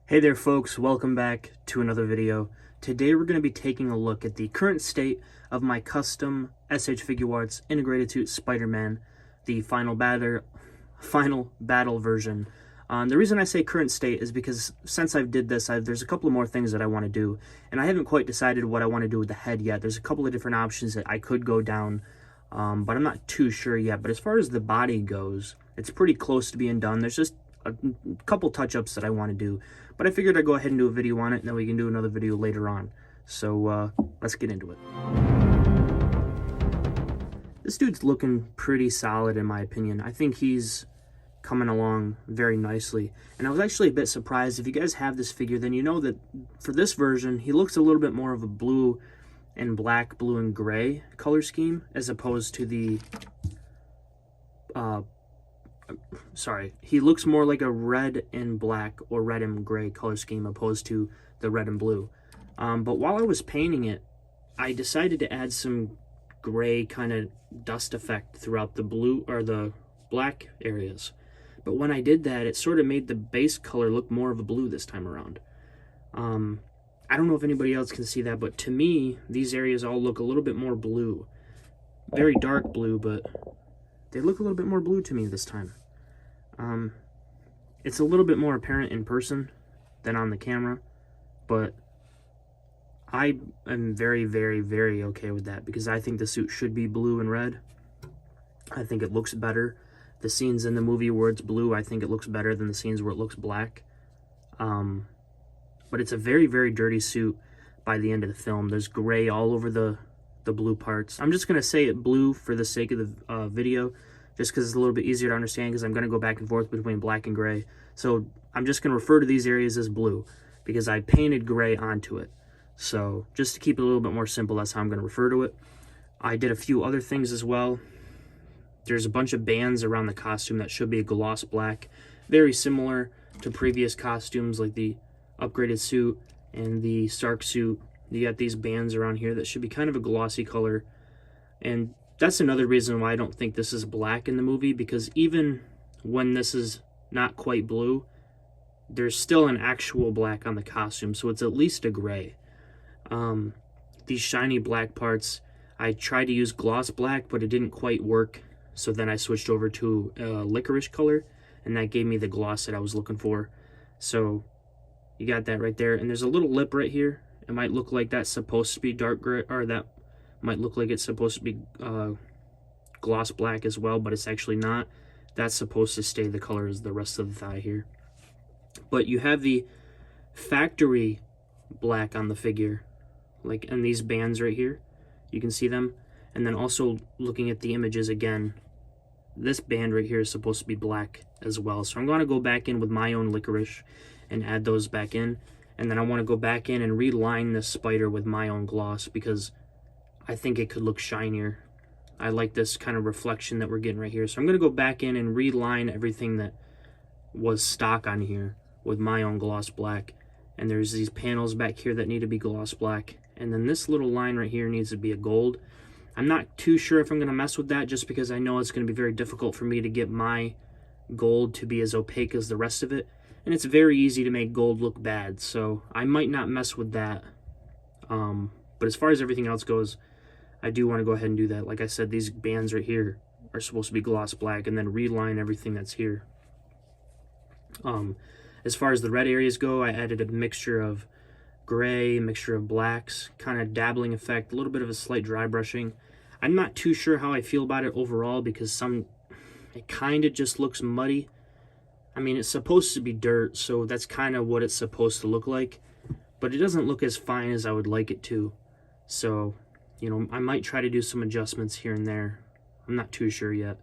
Hey there folks, welcome back to another video. Today we're going to be taking a look at the current state of my custom Sh.Figuarts integrated suit Spider-Man, the final battle version. The reason I say current state is because since I've did this, there's a couple of more things that I want to do, and I haven't quite decided what I want to do with the head yet. There's a couple of different options that I could go down, but I'm not too sure yet. But as far as the body goes, it's pretty close to being done. There's just a couple touch-ups that I want to do, but I figured I'd go ahead and do a video on it, and then we can do another video later on. So let's get into it. This dude's looking pretty solid in my opinion. I think he's coming along very nicely, and I was actually a bit surprised. If you guys have this figure, then you know that for this version he looks a little bit more of a blue and black, blue and gray color scheme, as opposed to the he looks more like a red and black or red and gray color scheme opposed to the red and blue. But while I was painting it, I decided to add some gray kind of dust effect throughout the blue or the black areas. But when I did that, it sort of made the base color look more of a blue this time around. I don't know if anybody else can see that, but to me, these areas all look a little bit more blue. Very dark blue, but they look a little bit more blue to me this time. It's a little bit more apparent in person than on the camera, but I am very, very, very okay with that because I think the suit should be blue and red. I think it looks better. The scenes in the movie where it's blue, I think it looks better than the scenes where it looks black. But it's a very, very dirty suit by the end of the film. There's gray all over the blue parts. I'm just going to say it blue for the sake of the video, just because it's a little bit easier to understand, because I'm going to go back and forth between black and gray. So I'm just going to refer to these areas as blue because I painted gray onto it. So just to keep it a little bit more simple, that's how I'm going to refer to it. I did a few other things as well. There's a bunch of bands around the costume that should be a gloss black, very similar to previous costumes like the upgraded suit and the Stark suit. You got these bands around here that should be kind of a glossy color, and that's another reason why I don't think this is black in the movie, because even when this is not quite blue, there's still an actual black on the costume, so it's at least a gray. These shiny black parts, I tried to use gloss black, but it didn't quite work, so then I switched over to licorice color, and that gave me the gloss that I was looking for. So you got that right there, and there's a little lip right here. It might look like that's supposed to be dark gray, or that might look like it's supposed to be gloss black as well, but it's actually not. That's supposed to stay the color as the rest of the thigh here. But you have the factory black on the figure, like in these bands right here. You can see them. And then also looking at the images again, this band right here is supposed to be black as well. So I'm going to go back in with my own licorice and add those back in. And then I want to go back in and reline this spider with my own gloss because I think it could look shinier. I like this kind of reflection that we're getting right here. So I'm going to go back in and reline everything that was stock on here with my own gloss black. And there's these panels back here that need to be gloss black. And then this little line right here needs to be a gold. I'm not too sure if I'm going to mess with that, just because I know it's going to be very difficult for me to get my gold to be as opaque as the rest of it. And it's very easy to make gold look bad, so I might not mess with that. But as far as everything else goes, I do want to go ahead and do that. Like I said, these bands right here are supposed to be gloss black, and then reline everything that's here. As far as the red areas go, I added a mixture of gray, a mixture of blacks, kind of dabbling effect, a little bit of a slight dry brushing. I'm not too sure how I feel about it overall, because it kind of just looks muddy. I mean, it's supposed to be dirt, so that's kind of what it's supposed to look like, but it doesn't look as fine as I would like it to. So, you know, I might try to do some adjustments here and there. I'm not too sure yet,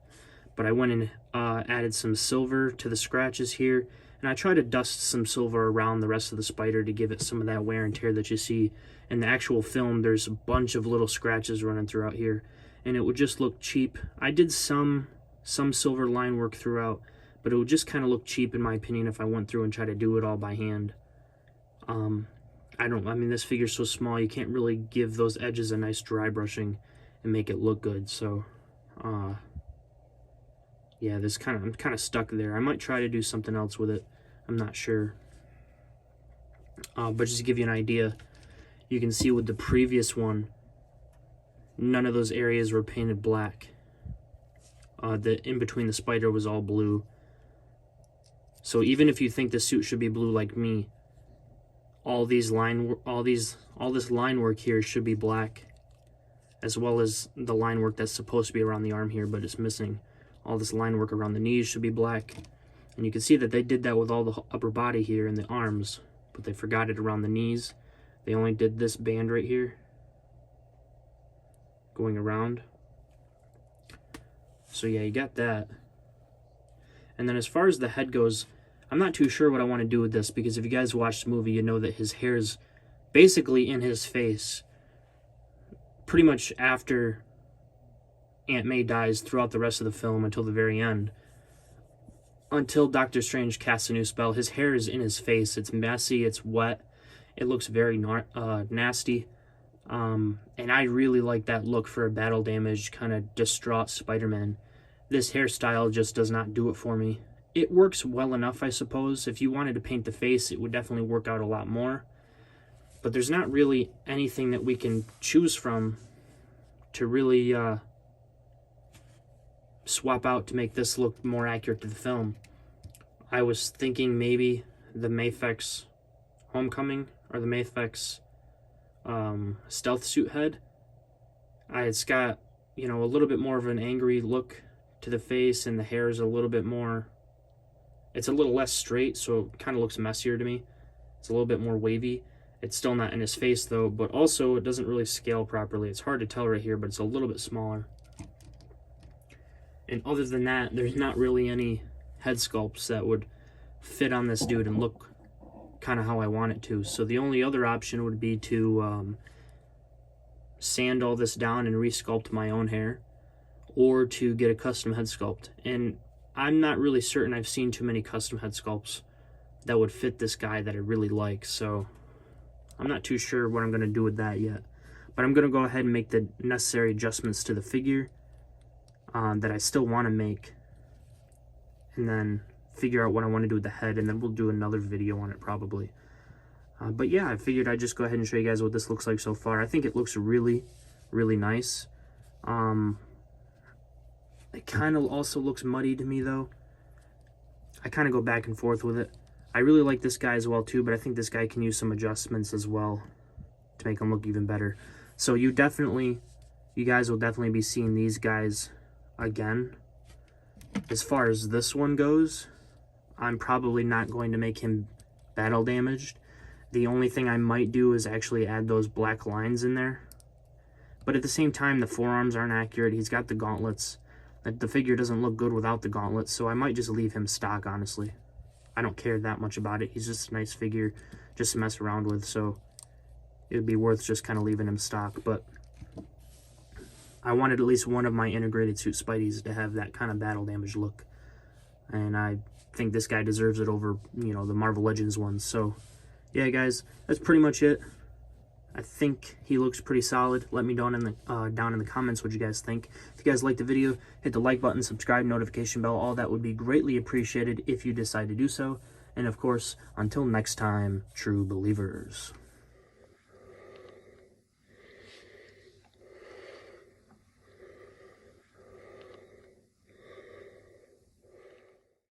but I went and added some silver to the scratches here, and I tried to dust some silver around the rest of the spider to give it some of that wear and tear that you see in the actual film. There's a bunch of little scratches running throughout here, and it would just look cheap. I did some silver line work throughout, but it would just kind of look cheap in my opinion if I went through and tried to do it all by hand. I mean, this figure's so small, you can't really give those edges a nice dry brushing and make it look good. So, yeah, I'm kind of stuck there. I might try to do something else with it. I'm not sure. But just to give you an idea, you can see with the previous one, none of those areas were painted black. The in between the spider was all blue. So even if you think the suit should be blue like me, all this line work here should be black, as well as the line work that's supposed to be around the arm here, but it's missing. All this line work around the knees should be black. And you can see that they did that with all the upper body here and the arms, but they forgot it around the knees. They only did this band right here, going around. So yeah, you got that. And then as far as the head goes, I'm not too sure what I want to do with this, because if you guys watch the movie, you know that his hair is basically in his face pretty much after Aunt May dies throughout the rest of the film until the very end. Until Doctor Strange casts a new spell, his hair is in his face. It's messy, it's wet, it looks very nasty. And I really like that look for a battle-damaged, kind of distraught Spider-Man. This hairstyle just does not do it for me. It works well enough, I suppose. If you wanted to paint the face, it would definitely work out a lot more. But there's not really anything that we can choose from to really swap out to make this look more accurate to the film. I was thinking maybe the Mafex Homecoming or the Mafex stealth suit head. It's got, you know, a little bit more of an angry look to the face, and the hair is a little bit more, it's a little less straight, so it kind of looks messier to me. It's a little bit more wavy. It's still not in his face though, but also it doesn't really scale properly. It's hard to tell right here, but it's a little bit smaller. And other than that, there's not really any head sculpts that would fit on this dude and look kind of how I want it to. So the only other option would be to sand all this down and resculpt my own hair, or to get a custom head sculpt. And I'm not really certain I've seen too many custom head sculpts that would fit this guy that I really like, so I'm not too sure what I'm going to do with that yet. But I'm going to go ahead and make the necessary adjustments to the figure that I still want to make, and then figure out what I want to do with the head, and then we'll do another video on it probably. But yeah, I figured I'd just go ahead and show you guys what this looks like so far. I think it looks really, really nice. It kind of also looks muddy to me though. I kind of go back and forth with it. I really like this guy as well too, but I think this guy can use some adjustments as well to make him look even better. So you guys will definitely be seeing these guys again. As far as this one goes, I'm probably not going to make him battle damaged. The only thing I might do is actually add those black lines in there. But at the same time, the forearms aren't accurate. He's got the gauntlets. The figure doesn't look good without the gauntlets, so I might just leave him stock, honestly. I don't care that much about it. He's just a nice figure just to mess around with, so it would be worth just kind of leaving him stock. But I wanted at least one of my integrated suit Spideys to have that kind of battle damage look. And I think this guy deserves it over, you know, the Marvel Legends ones. So, yeah, guys, that's pretty much it. I think he looks pretty solid. Let me down in the comments what you guys think. If you guys liked the video, hit the like button, subscribe, notification bell. All that would be greatly appreciated if you decide to do so. And of course, until next time, true believers.